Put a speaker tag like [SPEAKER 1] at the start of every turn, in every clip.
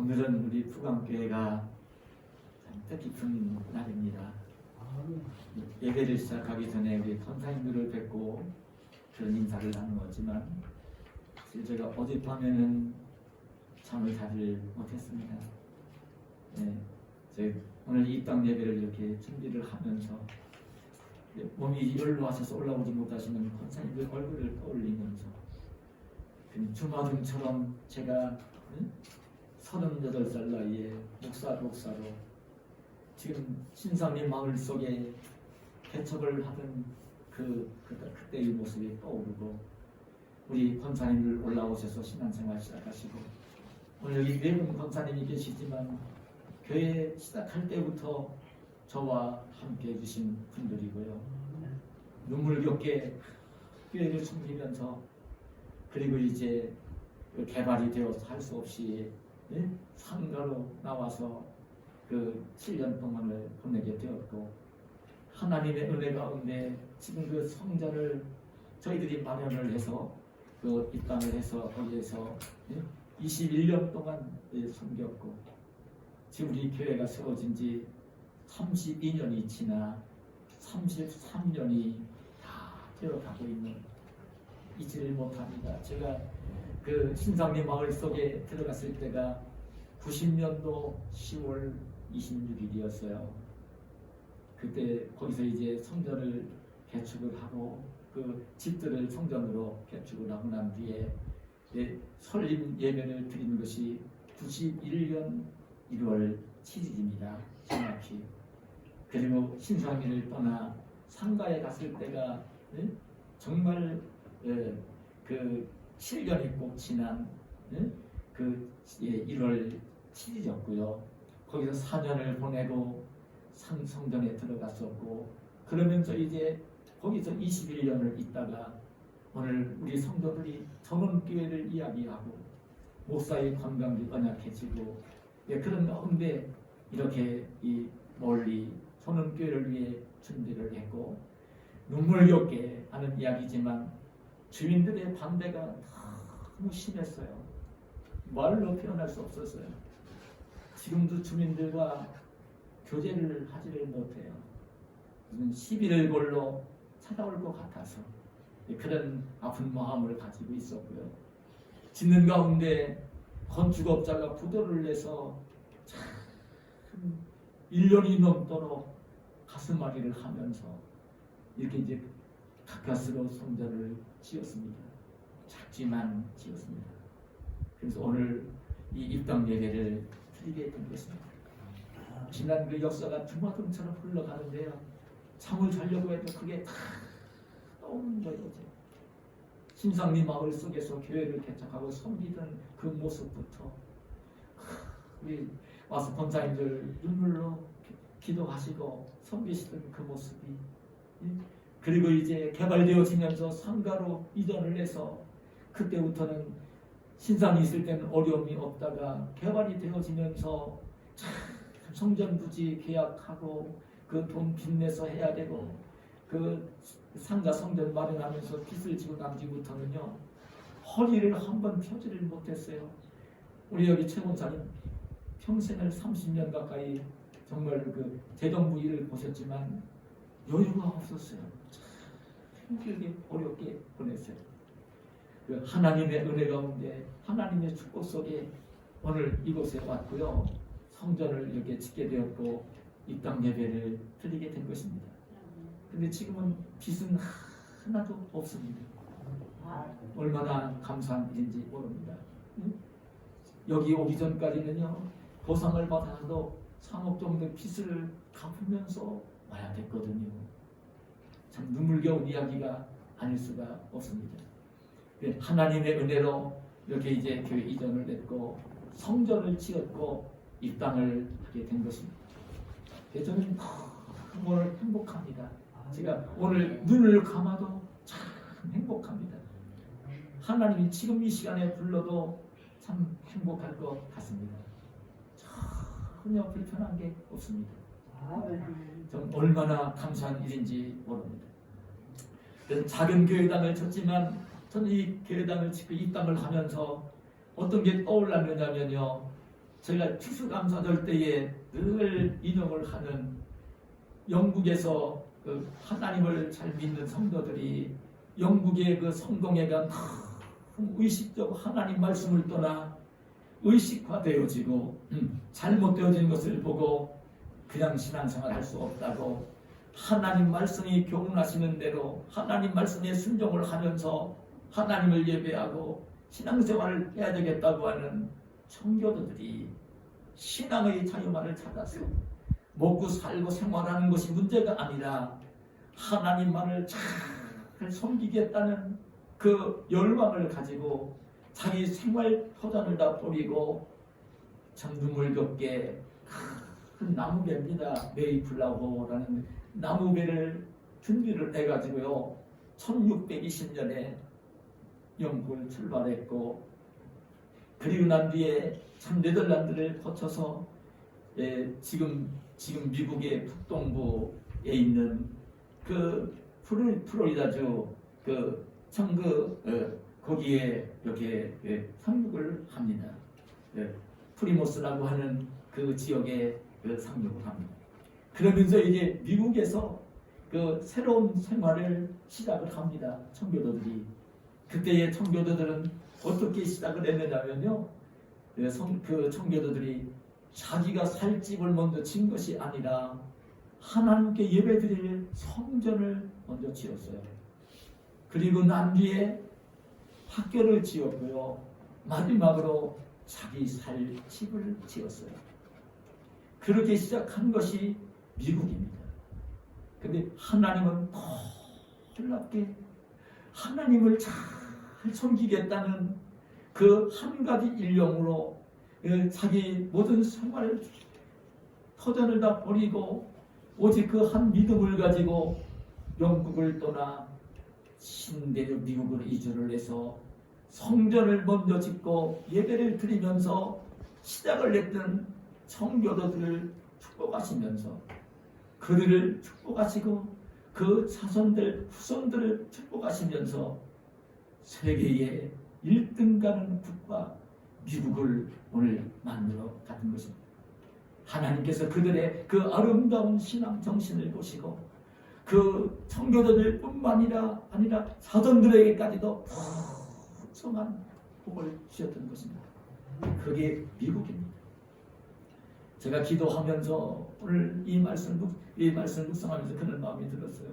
[SPEAKER 1] 오늘은 우리 부강교회가 참 뜻깊은 날입니다. 예배를 시작하기 전에 우리 선사님들을 뵙고 그런 인사를 나누었지만 제가 어젯밤에는 잠을 자질 못했습니다. 오늘 입당 예배를 이렇게 준비를 하면서 몸이 열로 하셔서 올라오지 못하시는 권사님들 얼굴을 떠올리면서 주마등처럼 제가 38살 나이에 목사로 지금 신상리 마을 속에 개척을 하던 그때의 모습이 떠오르고 우리 권사님들 올라오셔서 신앙생활 시작하시고 오늘 여기 네 분 권사님이 계시지만 교회 시작할 때부터 저와 함께 해주신 분들이고요. 눈물겹게 교회를 숨기면서 그리고 이제 개발이 되어서 할 수 없이 상가로 나와서 그 7년 동안을 보내게 되었고 하나님의 은혜 가운데 지금 그 성전을 저희들이 마련을 해서 그 입당을 해서 거기에서 21년 동안 섬겼고 지금 우리 교회가 세워진 지 32년이 지나 33년이 다 되어가고 있는 잊지를 못합니다. 제가 그 신상리 마을 속에 들어갔을 때가 90년도 10월 26일이었어요. 그때 거기서 이제 성전을 개축을 하고 그 집들을 성전으로 개축을 하고 난 뒤에 설립 예배를 드리는 것이 91년 1월 7일입니다. 정확히. 그리고 신상리를 떠나 상가에 갔을 때가 정말 그 7년이 꼭 지난 그 1월 7일이었고요. 거기서 4년을 보내고 성전에 들어갔었고 그러면서 이제 거기서 21년을 있다가 오늘 우리 성도들이 전원교회를 이야기하고 목사의 건강이 언약해지고 그런 가운데 이렇게 이 멀리 전원교회를 위해 준비를 했고 눈물겹게 하는 이야기지만 주민들의 반대가 너무 심했어요. 말로 표현할 수 없었어요. 지금도 주민들과 교제를 하지를 못해요. 무슨 시비를 걸로 찾아올 것 같아서 그런 아픈 마음을 가지고 있었고요. 짓는 가운데 건축업자가 부도를 내서 참 1년이 넘도록 가슴앓이를 하면서 이렇게 이제 가까스로 성전을 지었습니다. 작지만 지었습니다. 그래서 오늘 이 입당 예배를 드리게 된 것입니다. 지난 그 역사가 주마등처럼 흘러가는데요. 잠을 자려고 해도 그게 다 떠오르는 거예요. 신상리 마을 속에서 교회를 개척하고 섬기던 그 모습부터 우리 와서 권사님들 눈물로 기도하시고 섬기시던 그 모습이 그리고 이제 개발되어지면서 상가로 이전을 해서 그때부터는 신상이 있을 때는 어려움이 없다가 개발이 되어지면서 성전 부지 계약하고 그 돈 빚내서 해야 되고 그 상가 성전 마련하면서 빚을 지고 난 뒤부터는요 허리를 한번 펴지를 못했어요. 우리 여기 최 권사님 평생을 30년 가까이 정말 그 재정부 일을 보셨지만 여유가 없었어요. 참 힘들게 어렵게 보냈어요. 그 하나님의 은혜 가운데 하나님의 축복 속에 오늘 이곳에 왔고요. 성전을 이렇게 짓게 되었고 입당 예배를 드리게 된 것입니다. 근데 지금은 빚은 하나도 없습니다. 얼마나 감사한 일인지 모릅니다. 여기 오기 전까지는요 보상을 받아도 3억 정도 빚을 갚으면서 와야 됐거든요. 참 눈물겨운 이야기가 아닐 수가 없습니다. 하나님의 은혜로 이렇게 이제 교회 이전을 했고 성전을 지었고 입당을 하게 된 것입니다. 저는 오늘 행복합니다. 제가 오늘 눈을 감아도 참 행복합니다. 하나님이 지금 이 시간에 불러도 참 행복할 것 같습니다. 전혀 불편한 게 없습니다. 좀 얼마나 감사한 일인지 모릅니다. 그래서 작은 교회당을 쳤지만 저는 이 교회당을 짓고 입당을 하면서 어떤 게 떠올랐느냐면요 제가 추수감사절 때에 늘 인용을 하는 영국에서 그 하나님을 잘 믿는 성도들이 영국의 그 성동회가 의식적으로 하나님 말씀을 떠나 의식화되어지고 잘못되어진 것을 보고 그냥 신앙생활 할 수 없다고 하나님 말씀이 교훈하시는 대로 하나님 말씀에 순종을 하면서 하나님을 예배하고 신앙생활을 해야 되겠다고 하는 청교도들이 신앙의 자유만을 찾아서 먹고 살고 생활하는 것이 문제가 아니라 하나님만을 잘 섬기겠다는 그 열망을 가지고 자기 생활 터전을 다 버리고 참 눈물겹게 큰 나무배입니다. 메이플라워라는 나무배를 준비를 해가지고요 1620년에 영국을 출발했고 그리고 난 뒤에 참 네덜란드를 거쳐서 지금 미국의 북동부에 있는 그 플로리다주 그 거기에 이렇게 상륙을 합니다. 프리모스라고 하는 그 지역에 상륙을 합니다. 그러면서 이제 미국에서 그 새로운 생활을 시작을 합니다. 청교도들이. 그때의 청교도들은 어떻게 시작을 했느냐면요. 그 청교도들이 자기가 살 집을 먼저 진 것이 아니라 하나님께 예배드릴 성전을 먼저 지었어요. 그리고 난 뒤에 학교를 지었고요. 마지막으로 자기 살 집을 지었어요. 그렇게 시작한 것이 미국입니다. 그런데 하나님은 놀랍게 하나님을 잘 섬기겠다는 그 한 가지 일념으로 자기 모든 생활 터전을 다 버리고 오직 그 한 믿음을 가지고 영국을 떠나 신대륙 미국으로 이주를 해서 성전을 먼저 짓고 예배를 드리면서 시작을 했던 청교도들을 축복하시면서 그들을 축복하시고 그 자손들 후손들을 축복하시면서 세계의 1등 가는 국가 미국을 오늘 만들어 가는 것입니다. 하나님께서 그들의 그 아름다운 신앙 정신을 보시고 그 청교도들 뿐만 아니라 사돈들에게까지도 풍성한 복을 주셨던 것입니다. 그게 미국입니다. 제가 기도하면서 오늘 이 말씀을 묵상하면서 그런 마음이 들었어요.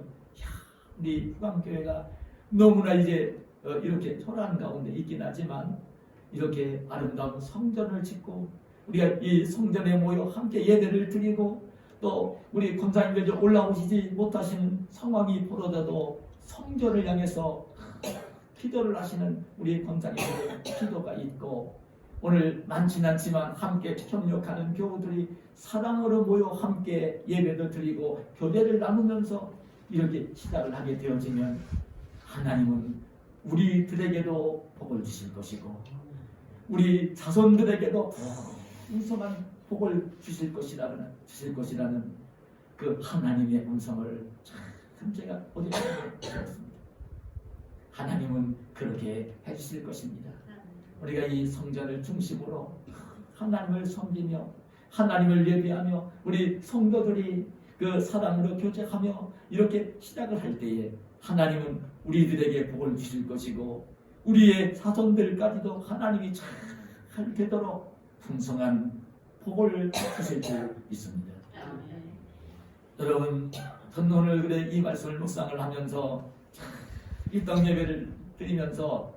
[SPEAKER 1] 우리 후강교회가 너무나 이제 이렇게 초라한 가운데 있긴 하지만 이렇게 아름다운 성전을 짓고 우리가 이 성전에 모여 함께 예배를 드리고 또 우리 권사님들 올라오시지 못하시는 상황이 벌어져도 성전을 향해서 기도를 하시는 우리 권사님들의 기도가 있고 오늘 많진 않지만 함께 협력하는 교우들이 사랑으로 모여 함께 예배를 드리고 교제를 나누면서 이렇게 시작을 하게 되어지면 하나님은 우리들에게도 복을 주실 것이고 우리 자손들에게도 풍성한 복을 주실 것이라는 그 하나님의 음성을 참 제가 어디서 들었습니다. 하나님은 그렇게 해주실 것입니다. 우리가 이 성전을 중심으로 하나님을 섬기며 하나님을 예배하며 우리 성도들이 그 사랑으로 교제하며 이렇게 시작을 할 때에 하나님은 우리들에게 복을 주실 것이고 우리의 자손들까지도 하나님이 잘 되도록 풍성한 복을 주실 줄 믿습니다. 여러분, 저는 오늘 그래 이 말씀을 묵상을 하면서 일당 예배를 드리면서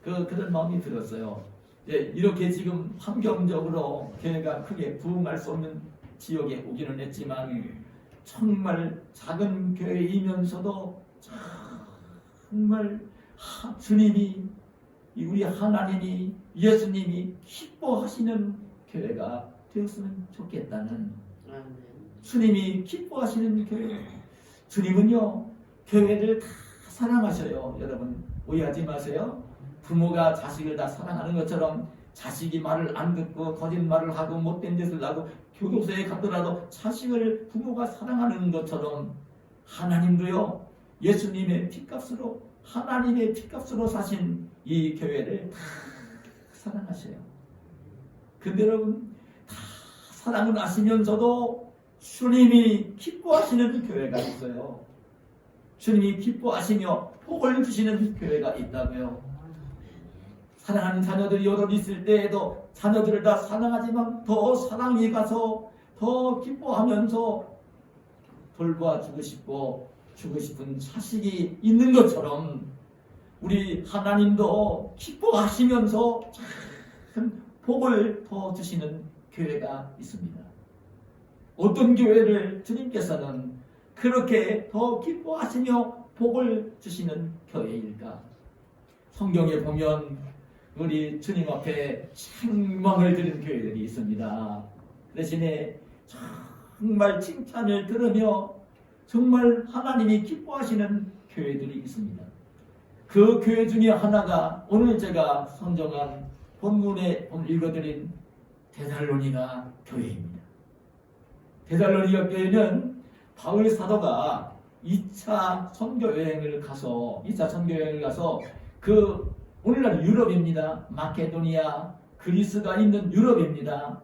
[SPEAKER 1] 그런 마음이 들었어요. 이렇게 지금 환경적으로 교회가 크게 부흥할 수 없는 지역에 오기는 했지만 정말 작은 교회이면서도 정말 주님이 우리 하나님이 예수님이 기뻐하시는 교회가 되었으면 좋겠다는 주님이 기뻐하시는 교회. 주님은요 교회를 다 사랑하셔요. 여러분 오해하지 마세요. 부모가 자식을 다 사랑하는 것처럼 자식이 말을 안 듣고 거짓말을 하고 못된 짓을 하고 교도소에 가더라도 자식을 부모가 사랑하는 것처럼 하나님도요 예수님의 피값으로 하나님의 피값으로 사신 이 교회를 다 사랑하셔요. 근데 여러분 사랑은 하시면서도 주님이 기뻐하시는 교회가 있어요. 주님이 기뻐하시며 복을 주시는 교회가 있다고요. 사랑하는 자녀들이 여럿 있을 때에도 자녀들을 다 사랑하지만 더 사랑이 가서 더 기뻐하면서 돌봐주고 싶고 주고 싶은 자식이 있는 것처럼 우리 하나님도 기뻐하시면서 참 복을 더 주시는 교회가 있습니다. 어떤 교회를 주님께서는 그렇게 더 기뻐하시며 복을 주시는 교회일까? 성경에 보면 우리 주님 앞에 책망을 드린 교회들이 있습니다. 그 대신에 정말 칭찬을 들으며 정말 하나님이 기뻐하시는 교회들이 있습니다. 그 교회 중에 하나가 오늘 제가 선정한 본문에 읽어드린 데살로니가 교회입니다. 데살로니가 교회는 바울 사도가 2차 선교 여행을 가서 그 오늘날 유럽입니다. 마케도니아, 그리스가 있는 유럽입니다.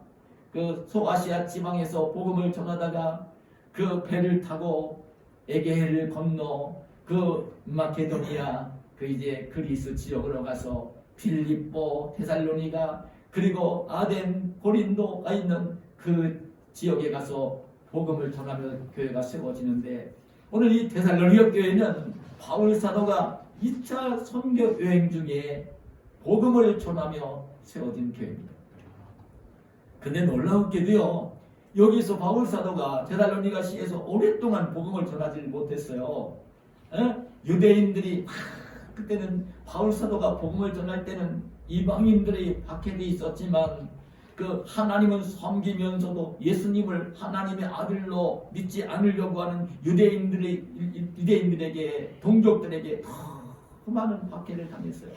[SPEAKER 1] 그 소아시아 지방에서 복음을 전하다가 그 배를 타고 에게해를 건너 그 마케도니아 그 이제 그리스 지역으로 가서 빌립보, 데살로니가 그리고 아덴, 고린도가 있는 그 지역에 가서 복음을 전하며 교회가 세워지는데 오늘 이 데살로니가 교회는 바울 사도가 2차 선교 여행 중에 복음을 전하며 세워진 교회입니다. 근데 놀라웠게도요, 여기서 바울 사도가 데살로니가 시에서 오랫동안 복음을 전하지 못했어요. 유대인들이 그때는 바울 사도가 복음을 전할 때는 이방인들이 박해돼 있었지만 그 하나님을 섬기면서도 예수님을 하나님의 아들로 믿지 않으려고 하는 유대인들에게 동족들에게 많은 박해를 당했어요.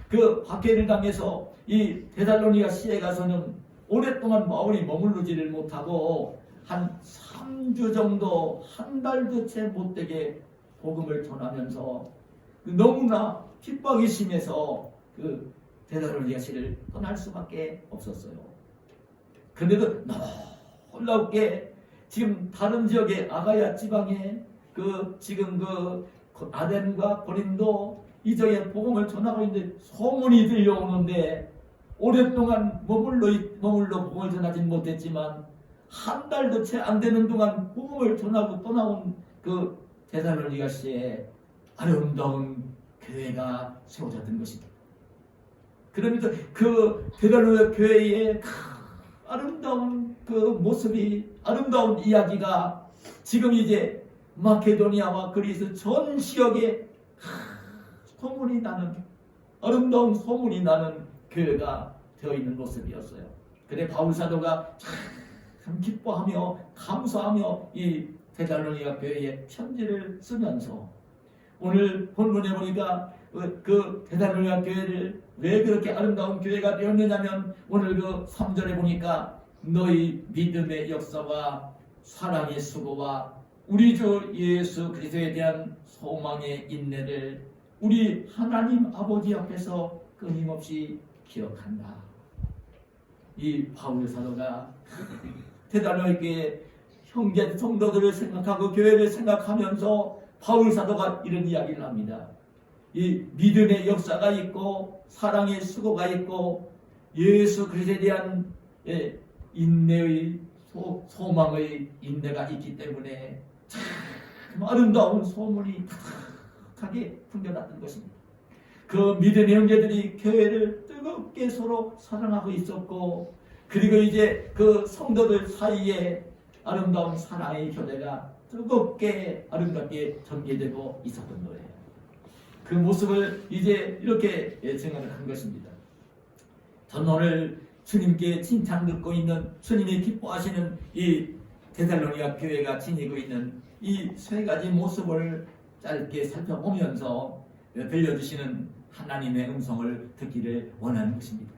[SPEAKER 1] 그 박해를 당해서 이 데살로니가 시에 가서는 오랫동안 바울이 머무르지를 못하고 한 3주 정도 한 달도 채 못되게 복음을 전하면서 너무나 핍박이 심해서 그 데살로니가 시를 떠날 수밖에 없었어요. 그런데도 놀랍게 지금 다른 지역의 아가야 지방에 지금 아덴과 고린도 이 지역에 복음을 전하고 있는데 소문이 들려오는데 오랫동안 머물러 복음을 전하지 못했지만 한 달도 채 안 되는 동안 복음을 전하고 떠나온 그 데살로니가 시에 아름다운 교회가 세워졌던 것입니다. 그러면서 그 데살로니가 교회의 아름다운 그 모습이 아름다운 이야기가 지금 이제 마케도니아와 그리스 전 지역에 소문이 나는 아름다운 소문이 나는 교회가 되어 있는 모습이었어요. 근데 바울 사도가 참 기뻐하며 감사하며 이 데살로니가 교회에 편지를 쓰면서 오늘 본문에 보니까 그 데살로니가 교회를 왜 그렇게 아름다운 교회가 되었느냐면 오늘 그 3절에 보니까 너희 믿음의 역사와 사랑의 수고와 우리 주 예수 그리스도에 대한 소망의 인내를 우리 하나님 아버지 앞에서 끊임없이 기억한다. 이 바울 사도가 데살로니가 교회 형제 성도들을 생각하고 교회를 생각하면서 바울 사도가 이런 이야기를 합니다. 이 믿음의 역사가 있고 사랑의 수고가 있고 예수 그리스도에 대한 인내의 소망의 인내가 있기 때문에 참 아름다운 소문이 가득하게 풍겨났던 것입니다. 그 믿음의 형제들이 교회를 뜨겁게 서로 사랑하고 있었고 그리고 이제 그 성도들 사이에 아름다운 사랑의 교제가 뜨겁게 아름답게 전개되고 있었던 거예요. 그 모습을 이제 이렇게 생각을 한 것입니다. 저는 오늘 주님께 칭찬 듣고 있는 주님이 기뻐하시는 이 데살로니가 교회가 지니고 있는 이 세 가지 모습을 짧게 살펴보면서 들려주시는 하나님의 음성을 듣기를 원하는 것입니다.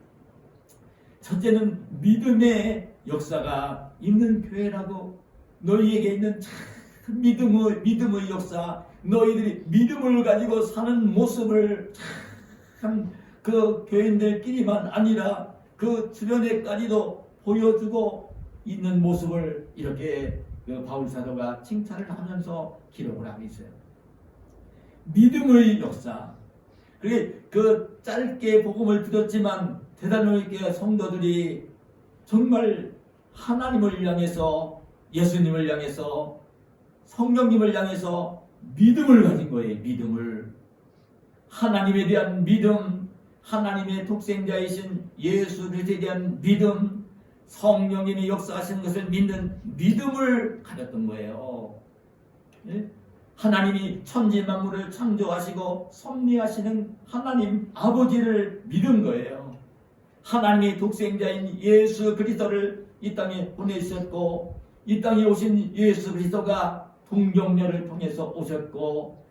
[SPEAKER 1] 첫째는 믿음의 역사가 있는 교회라고 너희에게 있는 참 믿음의 역사 너희들이 믿음을 가지고 사는 모습을 참 그 교인들끼리만 아니라 그 주변에까지도 보여주고 있는 모습을 이렇게 바울 사도가 칭찬을 하면서 기록을 하고 있어요. 믿음의 역사. 그 짧게 복음을 들었지만 데살로니가 성도들이 정말 하나님을 향해서, 예수님을 향해서, 성령님을 향해서 믿음을 가진 거예요. 믿음을. 하나님에 대한 믿음, 하나님의 독생자이신 예수 그리스도에 대한 믿음, 성령님이 역사하시는 것을 믿는 믿음을 가졌던 거예요. 예? 하나님이 천지 만물을 창조하시고 섭리하시는 하나님 아버지를 믿은 거예요. 하나님의 독생자인 예수 그리스도를 이 땅에 보내셨고, 이 땅에 오신 예수 그리스도가 동정녀를 통해서 오셨고,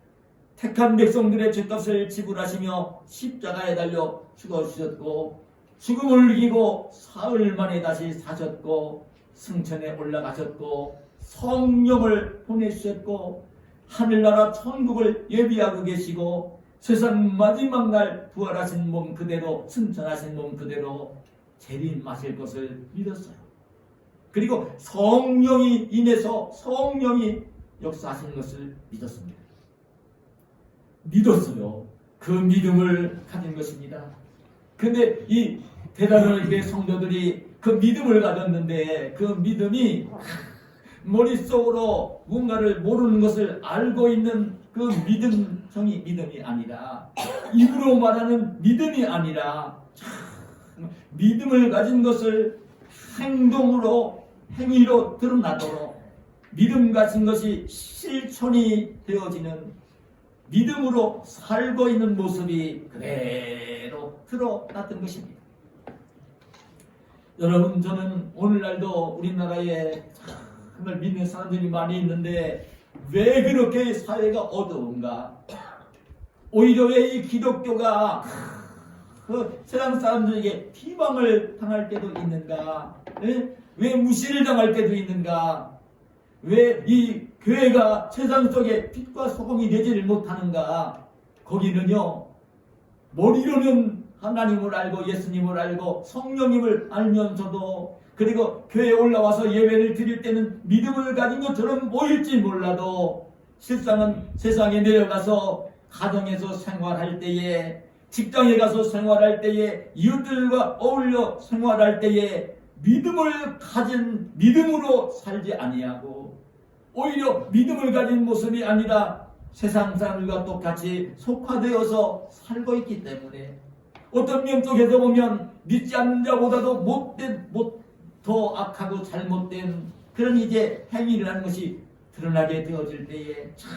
[SPEAKER 1] 택한 백성들의 죄값을 지불하시며 십자가에 달려 죽어주셨고, 죽음을 이기고 사흘 만에 다시 사셨고, 승천에 올라가셨고, 성령을 보내주셨고, 하늘나라 천국을 예비하고 계시고, 세상 마지막 날 부활하신 몸 그대로, 승천하신 몸 그대로 재림하실 것을 믿었어요. 그리고 성령이 인해서 성령이 역사하시는 것을 믿었습니다. 믿었어요. 그 믿음을 가진 것입니다. 근데 이 데살로니가 성도들이 그 믿음을 가졌는데, 그 믿음이 머릿속으로 뭔가를 모르는 것을 알고 있는 그 믿음성이 믿음이 아니라, 입으로 말하는 믿음이 아니라, 믿음을 가진 것을 행동으로, 행위로 드러나도록 믿음 가진 것이 실천이 되어지는, 믿음으로 살고 있는 모습이 그대로 드러났던 것입니다. 여러분, 저는 오늘날도 우리나라에 정말 믿는 사람들이 많이 있는데 왜 그렇게 사회가 어두운가? 오히려 왜 이 기독교가 그 세상 사람들에게 비방을 당할 때도 있는가? 왜 무시를 당할 때도 있는가? 왜 이 교회가 세상 속에 빛과 소금이 되지를 못하는가? 거기는요, 머리로는 하나님을 알고 예수님을 알고 성령님을 알면서도, 그리고 교회에 올라와서 예배를 드릴 때는 믿음을 가진 것처럼 보일지 몰라도, 실상은 세상에 내려가서 가정에서 생활할 때에, 직장에 가서 생활할 때에, 이웃들과 어울려 생활할 때에 믿음을 가진, 믿음으로 살지 아니하고, 오히려 믿음을 가진 모습이 아니라 세상 사람들과 똑같이 속화되어서 살고 있기 때문에, 어떤 면적에서 보면 믿지 않는 자보다도 더 악하고 잘못된 그런 이제 행위를 하는 것이 드러나게 되어질 때에 참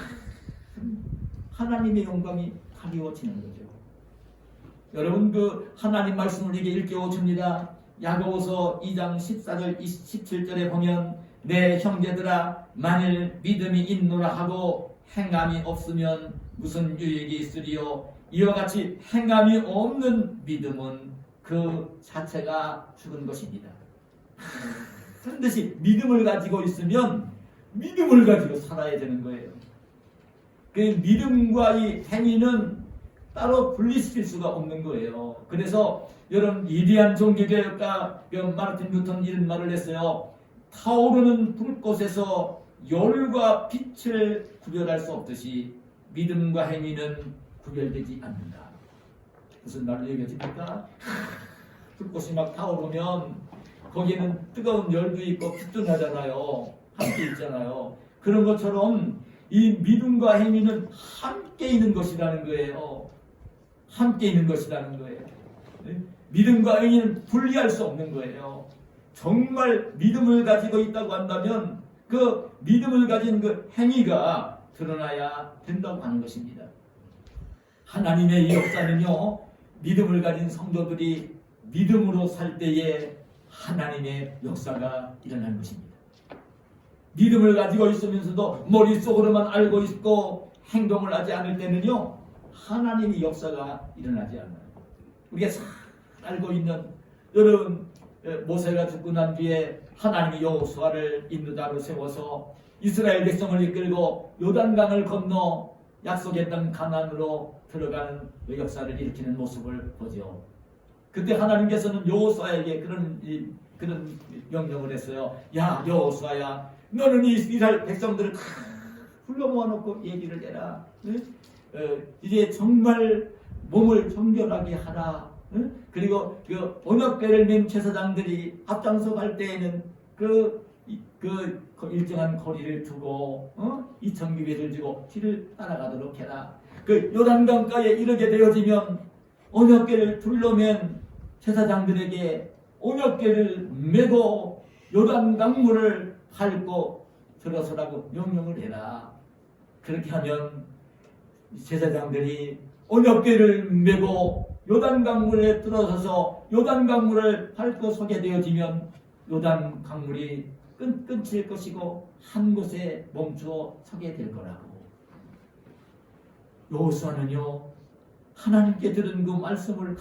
[SPEAKER 1] 하나님의 영광이 가리워지는 거죠. 여러분, 그 하나님 말씀을 이게 일깨워 줍니다. 야고보서 2장 14절 17절에 보면, 내 형제들아, 만일 믿음이 있노라 하고 행함이 없으면 무슨 유익이 있으리요? 이와 같이 행함이 없는 믿음은 그 자체가 죽은 것입니다. 반드시 믿음을 가지고 있으면 믿음을 가지고 살아야 되는 거예요. 그 믿음과 이 행위는 따로 분리시킬 수가 없는 거예요. 그래서 여러분, 위대한 종교개혁가 마르틴 루터는 이런 말을 했어요. 타오르는 불꽃에서 열과 빛을 구별할 수 없듯이 믿음과 행위는 구별되지 않는다. 무슨 말을 얘기하십니까? 불꽃이 막 타오르면 거기에는 뜨거운 열도 있고 빛도 나잖아요. 함께 있잖아요. 그런 것처럼 이 믿음과 행위는 함께 있는 것이라는 거예요. 함께 있는 것이라는 거예요. 믿음과 행위는 분리할 수 없는 거예요. 정말 믿음을 가지고 있다고 한다면 그 믿음을 가진 그 행위가 드러나야 된다고 하는 것입니다. 하나님의 이 역사는요, 믿음을 가진 성도들이 믿음으로 살 때에 하나님의 역사가 일어나는 것입니다. 믿음을 가지고 있으면서도 머릿속으로만 알고 있고 행동을 하지 않을 때는요, 하나님의 역사가 일어나지 않아요. 우리가 잘 알고 있는, 여러분, 모세가 죽고 난 뒤에 하나님이 여호수아를 인도자로 세워서 이스라엘 백성을 이끌고 요단강을 건너 약속의 땅 가나안으로 들어가는 그 역사를 일으키는 모습을 보죠. 그때 하나님께서는 여호수아에게 그런 그런 명령을 했어요. 야 여호수아야, 너는 이스라엘 백성들을 다 불러 모아놓고 얘기를 해라. 이제 정말 몸을 정결하게 하라. 그리고 그 언약궤를 맨 제사장들이 앞장서 갈 때에는 그 일정한 거리를 두고 2,000규빗을 주고 뒤를 따라가도록 해라. 그 요단강가에 이르게 되어지면 언약궤를 둘러맨 제사장들에게 언약궤를 메고 요단강물을 밟고 들어서라고 명령을 해라. 그렇게 하면 제사장들이 언약궤를 메고 요단강물에 들어서서 요단강물을 밟고 서게 되어지면 요단강물이 끊칠 것이고 한 곳에 멈추어 서게 될 거라고. 여호수아는요, 하나님께 들은 그 말씀을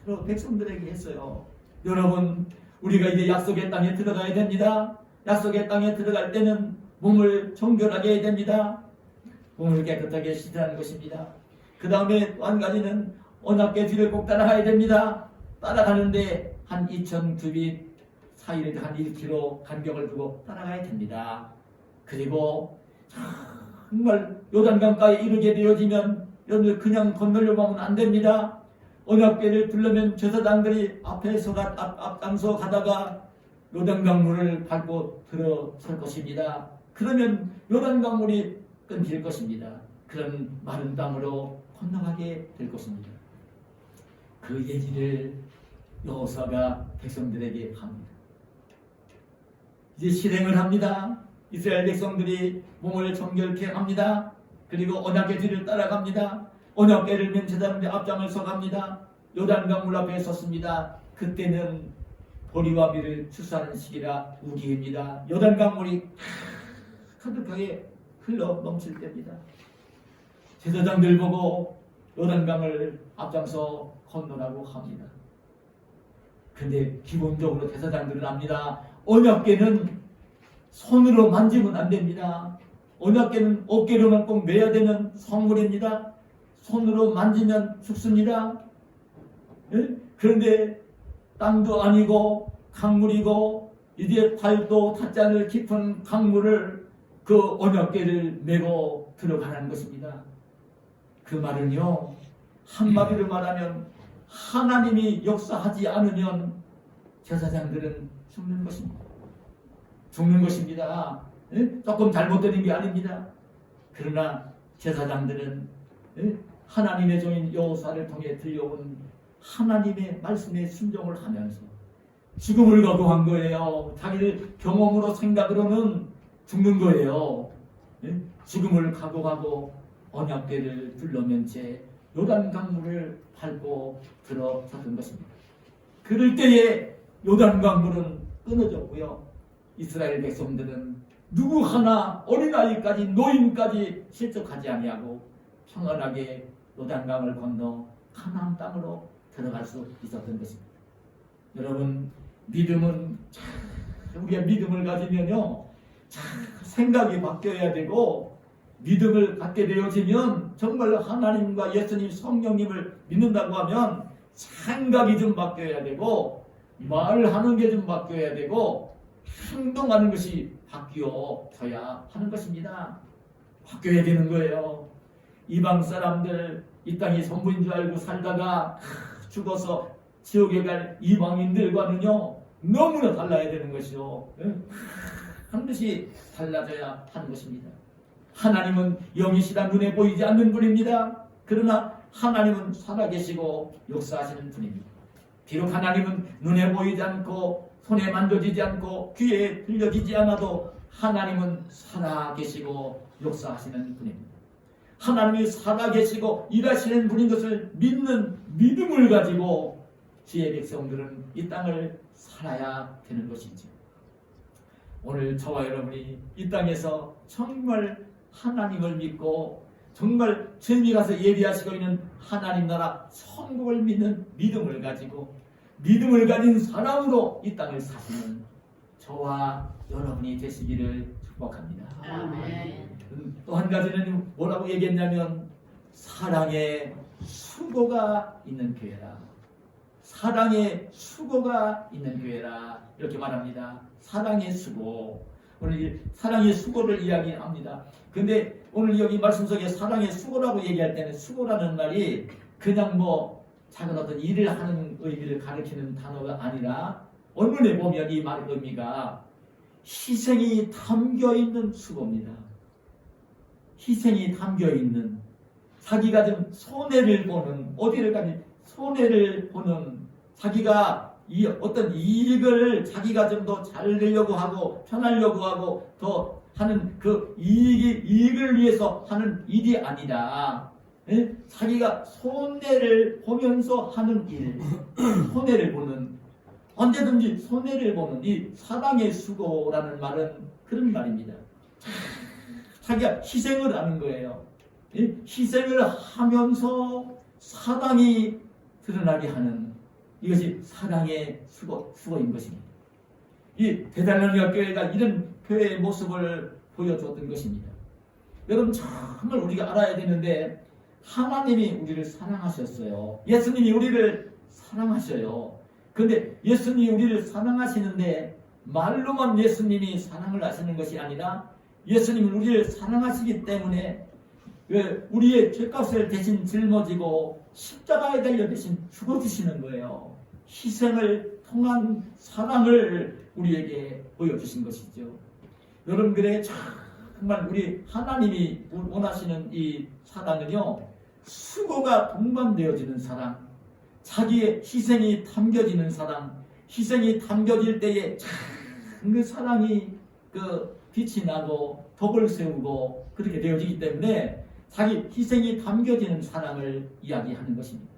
[SPEAKER 1] 그대로 백성들에게 했어요. 여러분, 우리가 이제 약속의 땅에 들어가야 됩니다. 약속의 땅에 들어갈 때는 몸을 정결하게 해야 됩니다. 몸을 깨끗하게 씻으라는 것입니다. 그 다음에 또 한 가지는 언약궤 뒤를 꼭 따라가야 됩니다. 따라가는데 한 2,000규빗 사이를 한 1km 간격을 두고 따라가야 됩니다. 그리고 정말 요단강가에 이르게 되어지면 여러분들 그냥 건너려고 하면 안 됩니다. 언약궤를 둘러면 제사장들이 앞장서 가다가 요단강물을 밟고 들어설 것입니다. 그러면 요단강물이 끊길 것입니다. 그런 마른 땅으로 건너가게 될 것입니다. 그 얘기를 여호수아가 백성들에게 합니다. 이제 실행을 합니다. 이스라엘 백성들이 몸을 정결케 합니다. 그리고 언약궤 뒤를 따라갑니다. 언약궤를 맨 제사장들 앞장을 서갑니다. 요단강물 앞에 섰습니다. 그때는 보리와 밀을 추수하는 시기라 우기입니다. 요단강물이 가득하게 흘러 넘칠 때입니다. 제사장들 보고 요단강을 앞장서 건너라고 합니다. 근데 기본적으로 제사장들은 압니다. 언약궤는 손으로 만지면 안 됩니다. 언약궤는 어깨로만 꼭 매야 되는 성물입니다. 손으로 만지면 죽습니다. 그런데 땅도 아니고 강물이고 이제 발도 닿지 않을 깊은 강물을 그 언약궤를 메고 들어가라는 것입니다. 그 말은요, 한마디로 말하면 하나님이 역사하지 않으면 제사장들은 죽는 것입니다. 죽는 것입니다. 조금 잘못되는 게 아닙니다. 그러나 제사장들은 하나님의 종인 여호수아를 통해 들려온 하나님의 말씀에 순종을 하면서 죽음을 각오한 거예요. 자기들 경험으로 생각으로는 죽는 거예요. 죽음을 각오하고 언약궤를 둘러맨 채 요단 강물을 밟고 들어섰던 것입니다. 그럴 때에 요단 강물은 끊어졌고요. 이스라엘 백성들은 누구 하나 어린아이까지 노인까지 실족하지 아니하고 평안하게 요단강을 건너 가나안 땅으로 들어갈 수 있었던 것입니다. 여러분, 믿음은 우리가 믿음을 가지면요, 생각이 바뀌어야 되고 믿음을 갖게 되어지면 정말 하나님과 예수님 성령님을 믿는다고 하면 생각이 좀 바뀌어야 되고 말하는 게 좀 바뀌어야 되고 행동하는 것이 바뀌어져야 하는 것입니다. 바뀌어야 되는 거예요. 이방 사람들 이 땅이 전부인 줄 알고 살다가 죽어서 지옥에 갈 이방인들과는요 너무나 달라야 되는 것이죠. 반드시 달라져야 하는 것입니다. 하나님은 영이시다 눈에 보이지 않는 분입니다. 그러나 하나님은 살아계시고 역사하시는 분입니다. 비록 하나님은 눈에 보이지 않고 손에 만져지지 않고 귀에 들려지지 않아도 하나님은 살아계시고 역사하시는 분입니다. 하나님이 살아계시고 일하시는 분인 것을 믿는 믿음을 가지고 지혜 백성들은 이 땅을 살아야 되는 것이죠. 오늘 저와 여러분이 이 땅에서 정말 하나님을 믿고 정말 주님이 가서 예비하시고 있는 하나님 나라 천국을 믿는 믿음을 가지고 믿음을 가진 사람으로 이 땅을 사시는 저와 여러분이 되시기를 축복합니다.
[SPEAKER 2] 아멘.
[SPEAKER 1] 또 한 가지는 뭐라고 얘기했냐면 사랑의 수고가 있는 교회라. 사랑의 수고가 있는 교회라 이렇게 말합니다. 사랑의 수고. 오늘 이 사랑의 수고를 이야기합니다. 근데 오늘 여기 말씀 속에 사랑의 수고라고 얘기할 때는 수고라는 말이 그냥 뭐 작은 어떤 일을 하는 의미를 가리키는 단어가 아니라 언론에 보면 이 말의 의미가 희생이 담겨 있는 수고입니다. 희생이 담겨 있는, 자기가 좀 손해를 보는, 어디를 가니 손해를 보는, 자기가 이 어떤 이익을 자기가 좀 더 잘 되려고 하고 편하려고 하고 더 하는 그 이익을 위해서 하는 일이 아니라, 예? 자기가 손해를 보면서 하는 일, 손해를 보는, 언제든지 손해를 보는 이 사랑의 수고라는 말은 그런 말입니다. 자기가 희생을 하는 거예요. 예? 희생을 하면서 사랑이 드러나게 하는, 이것이 사랑의 수고인 것입니다. 이 데살로니가 교회가 이런 교회의 모습을 보여주었던 것입니다. 여러분, 정말 우리가 알아야 되는데 하나님이 우리를 사랑하셨어요. 예수님이 우리를 사랑하셔요. 그런데 예수님이 우리를 사랑하시는데 말로만 예수님이 사랑을 하시는 것이 아니라 예수님은 우리를 사랑하시기 때문에 우리의 죄값을 대신 짊어지고 십자가에 달려 대신 죽어주시는 거예요. 희생을 통한 사랑을 우리에게 보여주신 것이죠. 여러분들의 정말 우리 하나님이 원하시는 이 사랑은요, 수고가 동반되어지는 사랑, 자기의 희생이 담겨지는 사랑, 희생이 담겨질 때에 그 사랑이 그 빛이 나고 덕을 세우고 그렇게 되어지기 때문에 자기 희생이 담겨지는 사랑을 이야기하는 것입니다.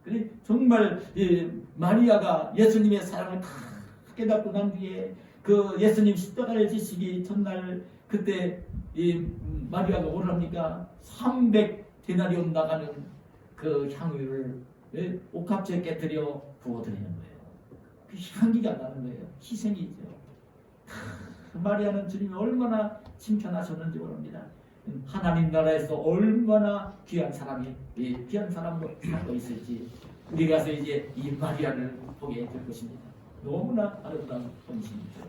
[SPEAKER 1] 그래 정말 마리아가 예수님의 사랑을 다 깨닫고 난 뒤에 그 예수님 십자가를 지시기 전날 그때 이 마리아가 뭐랍니까? 300데나리온 나가는 그 향유를 옥합지에 깨뜨려 부어드리는 거예요. 그 향기가 나는 거예요. 희생이죠. 마리아는 주님이 얼마나 칭찬하셨는지 모릅니다. 하나님 나라에서 얼마나 귀한 사람이 귀한 사람으로 살고 있을지 우리 가서 이제 이 마리아를 보게 될 것입니다. 너무나 아름다운 분이십니다.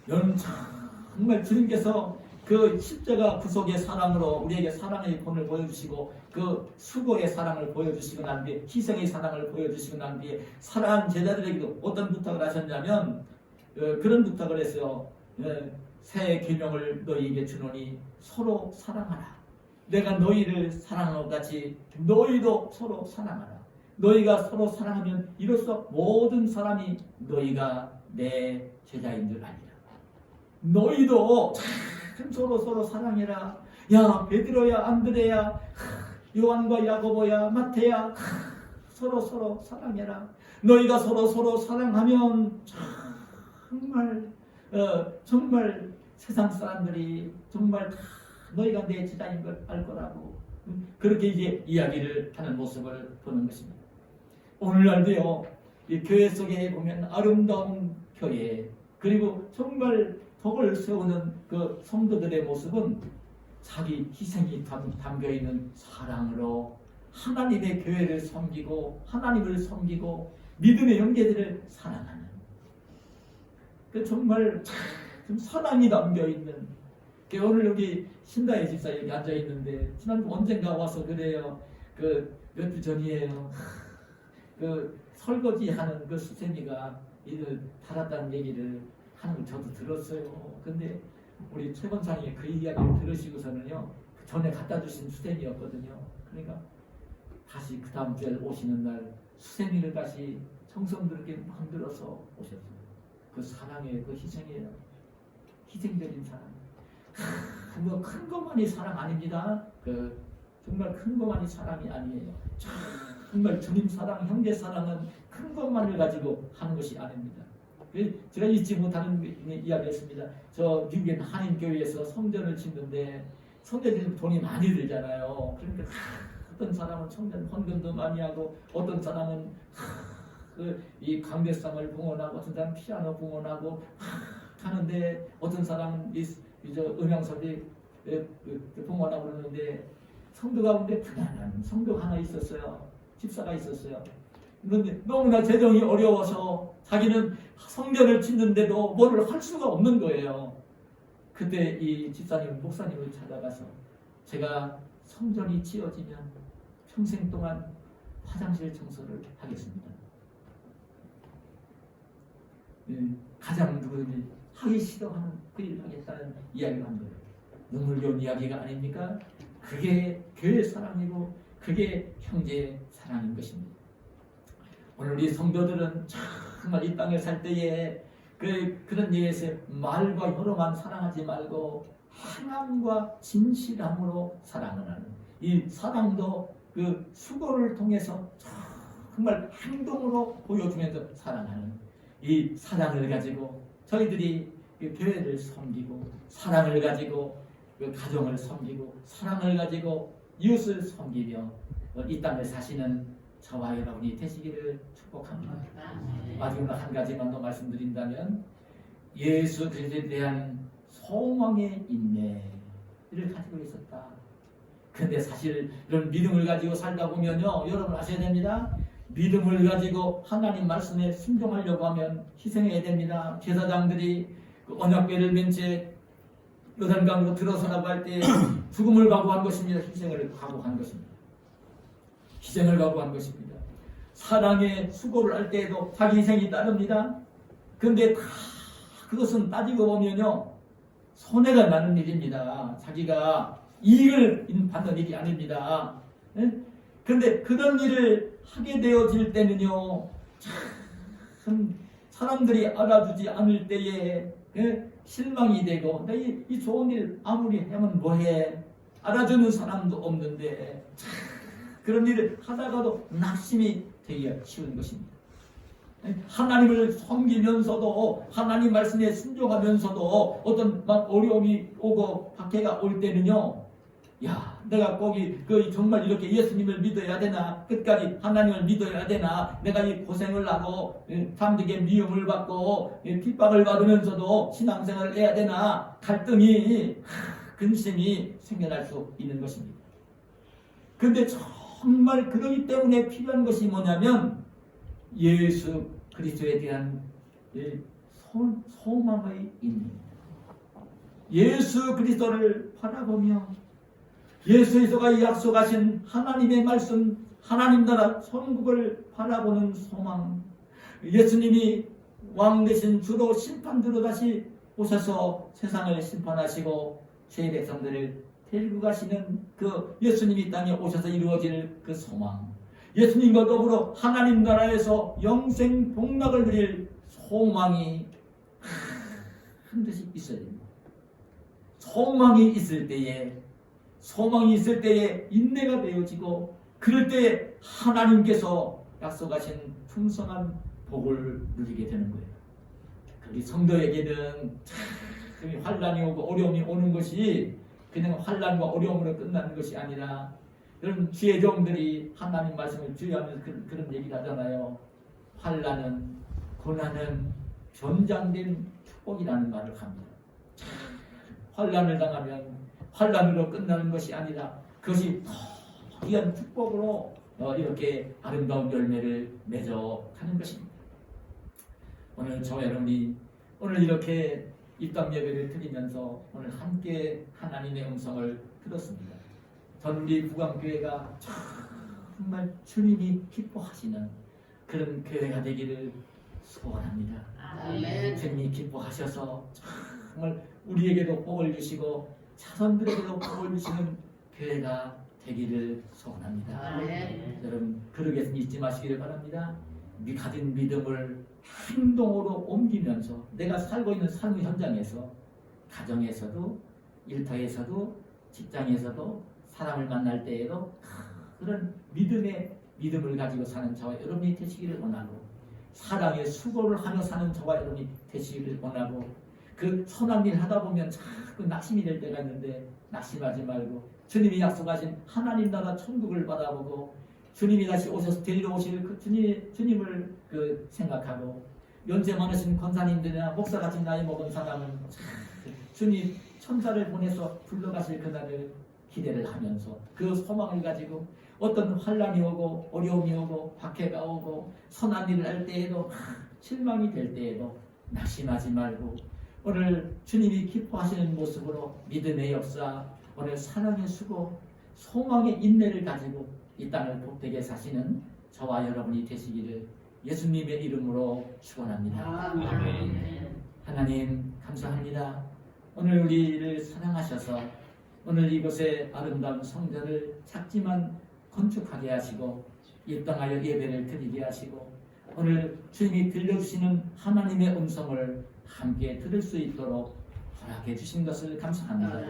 [SPEAKER 1] 여러분, 정말 주님께서 그 십자가 구속의 사랑으로 우리에게 사랑의 본을 보여주시고 그 수고의 사랑을 보여주시고 난 뒤에 희생의 사랑을 보여주시고 난 뒤에 사랑하는 제자들에게도 어떤 부탁을 하셨냐면 그런 부탁을 했어요. 새 계명을 너희에게 주노니 서로 사랑하라. 내가 너희를 사랑한 것 같이 너희도 서로 사랑하라. 너희가 서로 사랑하면 이로써 모든 사람이 너희가 내 제자인 줄 알리라. 너희도 참 서로 사랑해라. 야 베드로야 안드레야 요한과 야고보야 마태야 서로 사랑해라. 너희가 서로 사랑하면 정말 세상 사람들이 정말 다 너희가 내 제자인 걸 알 거라고 그렇게 이제 이야기를 하는 모습을 보는 것입니다. 오늘날도요 이 교회 속에 보면 아름다운 교회 그리고 정말 덕을 세우는 그 성도들의 모습은 자기 희생이 담겨 있는 사랑으로 하나님의 교회를 섬기고 하나님을 섬기고 믿음의 형제들을 사랑하는 그 정말 좀 사랑이 담겨 있는 오늘 여기 신다혜 집사 여기 앉아 있는데 지난주 언젠가 와서 그래요. 그 몇 주 전이에요. 그 설거지하는 그 수세미가 달았다는 얘기를 하는 걸 저도 들었어요. 근데 우리 최 권사님이 그 이야기를 들으시고서는요 그 전에 갖다 주신 수세미였거든요. 그러니까 다시 그 다음 주에 오시는 날 수세미를 다시 청성들에게 만들어서 오셨어요. 그 사랑의 그 희생이에요. 희생적인 사랑. 그거 큰 것만이 사랑 아닙니다. 그 정말 큰 것만이 사랑이 아니에요. 정말 주님 사랑, 형제 사랑은 큰 것만을 가지고 하는 것이 아닙니다. 제가 잊지 못하는 이야기였습니다. 저 미국의 한인교회에서 성전을 짓는데 성전 짓는 돈이 많이 들잖아요. 그러니까 어떤 사람은 성전 헌금도 많이 하고 어떤 사람은 이 강대상을 봉헌하고 어떤 사람은 피아노 봉헌하고 하는데 어떤 사람은 음향설비 봉헌하고 그러는데 성도 가운데 불안한 성도가 하나 있었어요. 집사가 있었어요. 그런데 너무나 재정이 어려워서 자기는 성전을 짓는데도 뭐를 할 수가 없는 거예요. 그때 이 집사님, 목사님을 찾아가서 제가 성전이 지어지면 평생 동안 화장실 청소를 하겠습니다. 가장 누구든지 하기 싫어하는 그 일을 하겠다는 이야기를 한 거예요. 눈물겨운 이야기가 아닙니까? 그게 교회 사랑이고 그게 형제의 사랑인 것입니다. 오늘 우리 성도들은 정말 이 땅에 살 때에 그런 얘기에서 말과 혀로만 사랑하지 말고 행함과 진실함으로 사랑을 하는 이 사랑도 그 수고를 통해서 정말 행동으로 보여주면서 사랑하는 이 사랑을 가지고 저희들이 교회를 섬기고 사랑을 가지고 가정을 섬기고 사랑을 가지고 이웃을 섬기며 이 땅을 사시는 저와 여러분이 되시기를 축복합니다. 마지막으로 한 가지만 더 말씀드린다면 예수 그리스도에 대한 소망의 인내를 가지고 있었다. 그런데 사실 이런 믿음을 가지고 살다 보면요, 여러분 아셔야 됩니다. 믿음을 가지고 하나님 말씀에 순종하려고 하면 희생해야 됩니다. 제사장들이 그 언약궤를 맨 채 요단강으로 들어서라고 할 때 죽음을 각오한 것입니다. 희생을 각오한 것입니다. 희생을 각오한 것입니다. 사랑의 수고를 할 때에도 자기 희생이 따릅니다. 그런데 다 그것은 따지고 보면요, 손해가 나는 일입니다. 자기가 이익을 받는 일이 아닙니다. 그런데 그런 일을 하게 되어질 때는요, 참 사람들이 알아주지 않을 때에 실망이 되고, 이 좋은 일 아무리 하면 뭐해? 알아주는 사람도 없는데 그런 일을 하다가도 낙심이 되기가 쉬운 것입니다. 하나님을 섬기면서도 하나님 말씀에 순종하면서도 어떤 막 어려움이 오고 박해가 올 때는요, 야, 내가 거기 정말 이렇게 예수님을 믿어야 되나? 끝까지 하나님을 믿어야 되나? 내가 이 고생을 하고 사람들에게 미움을 받고 핍박을 받으면서도 신앙생활을 해야 되나? 갈등이 근심이 생겨날 수 있는 것입니다. 그런데 정말 그러기 때문에 필요한 것이 뭐냐면 예수 그리스도에 대한 소망의 인내입니다. 예수 그리스도를 바라보며 예수에서가 약속하신 하나님의 말씀, 하나님 나라 천국을 바라보는 소망, 예수님이 왕 되신 주로 심판주로 다시 오셔서 세상을 심판하시고 제 백성들을 데리고 가시는 그 예수님이 땅에 오셔서 이루어질 그 소망, 예수님과 더불어 하나님 나라에서 영생 복락을 누릴 소망이 반드시 있어야 됩니다. 소망이 있을 때에 인내가 되어지고, 그럴 때에 하나님께서 약속하신 풍성한 복을 누리게 되는 거예요. 우리 성도에게는 참 환난이 오고 어려움이 오는 것이 그냥 환난과 어려움으로 끝나는 것이 아니라, 여러분 주의 종들이 하나님 말씀을 주의하면서 그런 얘기를 하잖아요. 환난은, 고난은 변장된 축복이라는 말을 합니다. 환난을 당하면 환난으로 끝나는 것이 아니라 그것이 더 귀한 축복으로 이렇게 아름다운 열매를 맺어 가는 것입니다. 오늘 저 여러분이 오늘 이렇게 입당 예배를 드리면서 오늘 함께 하나님의 음성을 들었습니다. 전 우리 부강교회가 정말 주님이 기뻐하시는 그런 교회가 되기를 소원합니다. 아멘. 주님이 기뻐하셔서 정말 우리에게도 복을 주시고 자손들에게도 복을 주시는 교회가 되기를 소원합니다. 아멘. 여러분 그러겠으면 잊지 마시기를 바랍니다. 가진 믿음을 행동으로 옮기면서 내가 살고 있는 삶의 현장에서, 가정에서도, 일터에서도, 직장에서도, 사람을 만날 때에도 그런 믿음을 가지고 사는 저와 여러분이 되시기를 원하고, 사랑의 수고를 하며 사는 저와 여러분이 되시기를 원하고, 그 선한 일 하다 보면 자꾸 낙심이 될 때가 있는데 낙심하지 말고 주님이 약속하신 하나님 나라 천국을 바라보고 주님이 다시 오셔서 데리러 오실 그 주님을 생각하고, 연세 많으신 권사님들이나 목사같이 나이 먹은 사람은 주님 천사를 보내서 불러가실 그날을 기대를 하면서 그 소망을 가지고 어떤 환란이 오고 어려움이 오고 박해가 오고 선한 일을 할 때에도 실망이 될 때에도 낙심하지 말고 오늘 주님이 기뻐하시는 모습으로 믿음의 역사, 오늘 사랑의 수고, 소망의 인내를 가지고 이 땅을 복되게 사시는 저와 여러분이 되시기를 예수님의 이름으로 축원합니다. 하나님 감사합니다. 오늘 우리를 사랑하셔서 오늘 이곳에 아름다운 성전을 작지만 건축하게 하시고 입당하여 예배를 드리게 하시고 오늘 주님이 들려주시는 하나님의 음성을 함께 들을 수 있도록 허락해 주신 것을 감사합니다.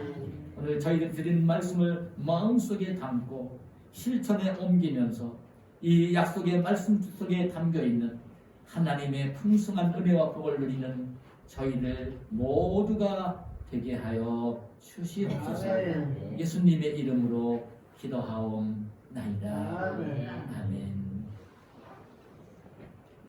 [SPEAKER 1] 오늘 저희들 드린 말씀을 마음속에 담고 실천에 옮기면서 이 약속의 말씀 속에 담겨있는 하나님의 풍성한 은혜와 복을 누리는 저희들 모두가 되게 하여 주시옵소서. 예수님의 이름으로 기도하옵나이다.